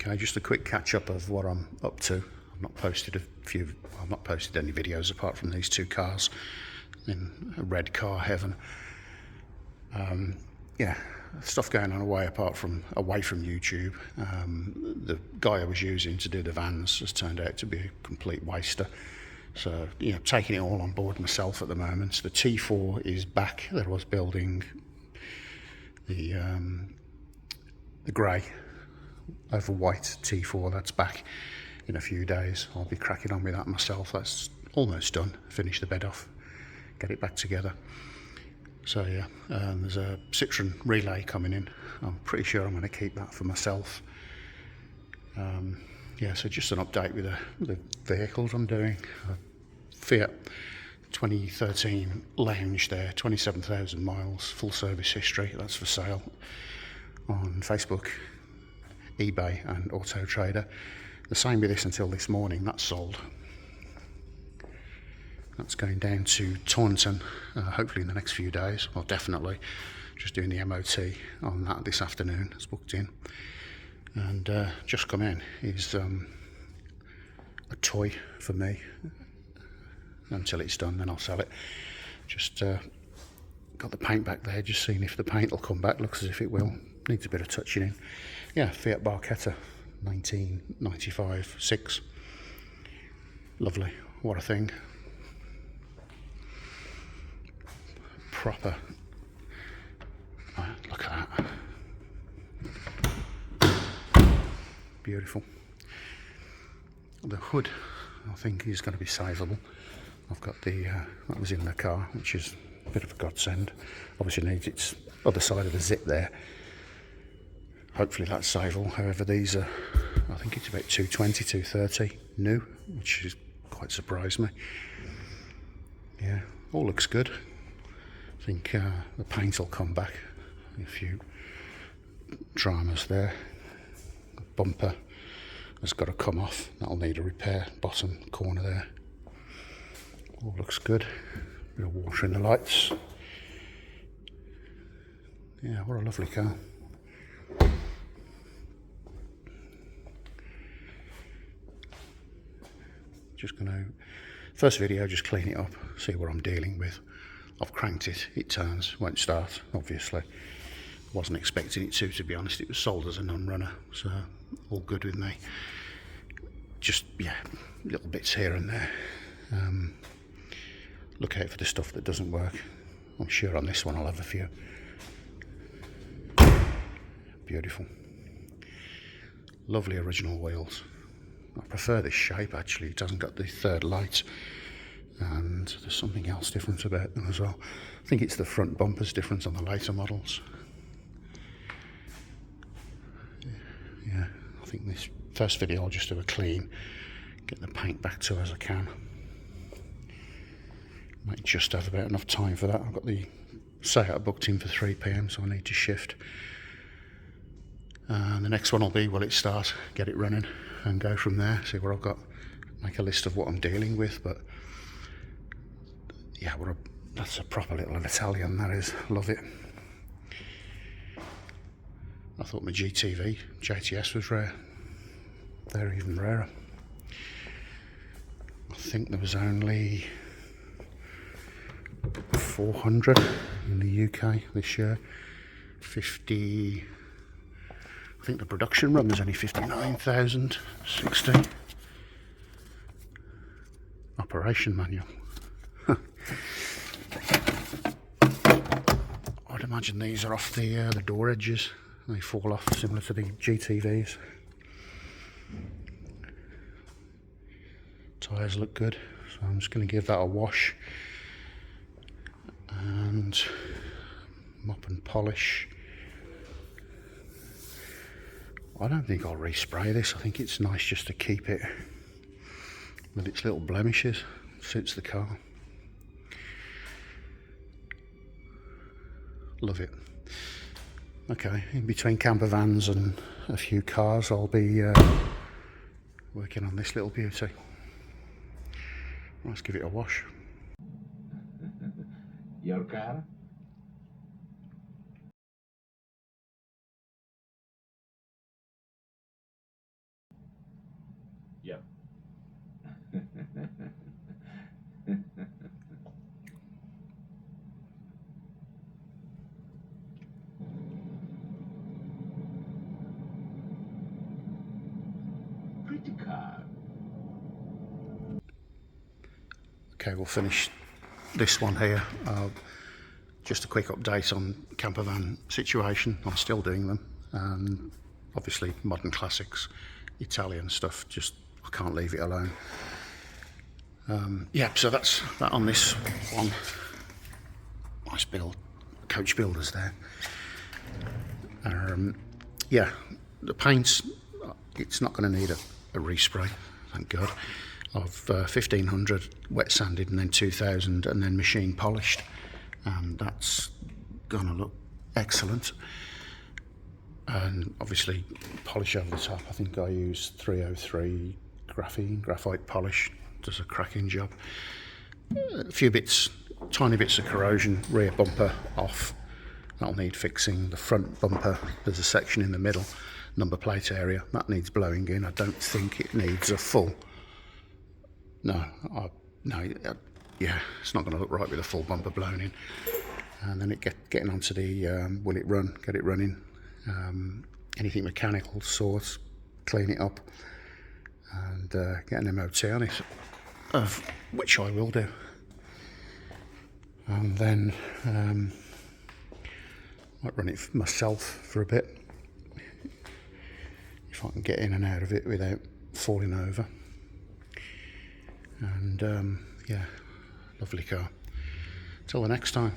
Okay, just a quick catch up of what I'm up to. I've not posted any videos apart from these two cars in a red car heaven. Yeah, stuff going on away from YouTube. The guy I was using to do the vans has turned out to be a complete waster. So, you know, taking it all on board myself at the moment. The T4 is back. That I was building the grey over white T4. That's back in a few days. I'll be cracking on with that myself. That's almost done. Finish the bed off, get it back together. So yeah, there's a Citroen relay coming in. I'm pretty sure I'm going to keep that for myself. Yeah, so just an update with the vehicles I'm doing. Fiat 2013 Lounge there, 27,000 miles, full service history. That's for sale on Facebook, eBay and Auto Trader. The same with this until this morning. That's sold. That's going down to Taunton, hopefully in the next few days, or definitely. Just doing the MOT on that this afternoon. It's booked in. And just come in is a toy for me. Until it's done, then I'll sell it. Just got the paint back there, just seeing if the paint will come back. Looks as if it will. Needs a bit of touching in. Yeah, Fiat Barchetta, 1995-6. Lovely. What a thing. Proper. Look at that. Beautiful. The hood, I think, is going to be savable. I've got that was in the car, which is a bit of a godsend. Obviously needs its other side of the zip there. Hopefully that's savable. However, these are, I think it's about 220, 230 new, which is quite surprised me. Yeah, all looks good. I think the paint will come back. A few dramas there. The bumper has got to come off. That'll need a repair. Bottom corner there. All looks good. Bit of water in the lights. Yeah, what a lovely car. Just going to, first video, just clean it up, see what I'm dealing with. I've cranked it, it turns, won't start, obviously. Wasn't expecting it to be honest. It was sold as a non-runner, so all good with me. Just, yeah, little bits here and there. Look out for the stuff that doesn't work. I'm sure on this one I'll have a few. Beautiful. Lovely original wheels. I prefer this shape actually. It hasn't got the third light. And there's something else different about them as well. I think it's the front bumpers different on the later models. Yeah, I think this first video I'll just do a clean, get the paint back to as I can. Might just have about enough time for that. I've got the Seat booked in for 3 PM, so I need to shift. And the next one will be, will it start, get it running and go from there, see what I've got, make a list of what I'm dealing with. But yeah, that's a proper little Italian, that is. Love it. I thought my JTS was rare. They're even rarer. I think there was only 400 in the UK this year. 50, I think the production run was only 59,000, 60. Operation manual. I'd imagine these are off the door edges. They fall off similar to the GTVs. Tyres look good, so I'm just going to give that a wash and mop and polish. I don't think I'll respray this. I think it's nice just to keep it with its little blemishes. Suits the car. Love it. Okay, in between camper vans and a few cars, I'll be working on this little beauty. Let's give it a wash. Your car? Yep. Pretty car. Okay, we'll finish this one here. Just a quick update on camper van situation. I'm still doing them. Obviously modern classics, Italian stuff, just I can't leave it alone. Yeah, so that's that on this one. Nice build, coach builders there. Yeah, the paint's, it's not going to need a respray, thank God. I've 1500 wet sanded and then 2000 and then machine polished, and that's going to look excellent. And obviously polish over the top. I think I use 303 graphite polish, does a cracking job. A few bits, tiny bits of corrosion, rear bumper off, that'll need fixing. The front bumper, there's a section in the middle, number plate area, that needs blowing in. I don't think it needs a full, yeah, it's not going to look right with a full bumper blown in. And then getting onto the will it run, get it running. Anything mechanical, source, clean it up, and get an MOT on it, of which I will do. And then might run it myself for a bit, if I can get in and out of it without falling over. And yeah, lovely car. Till the next time.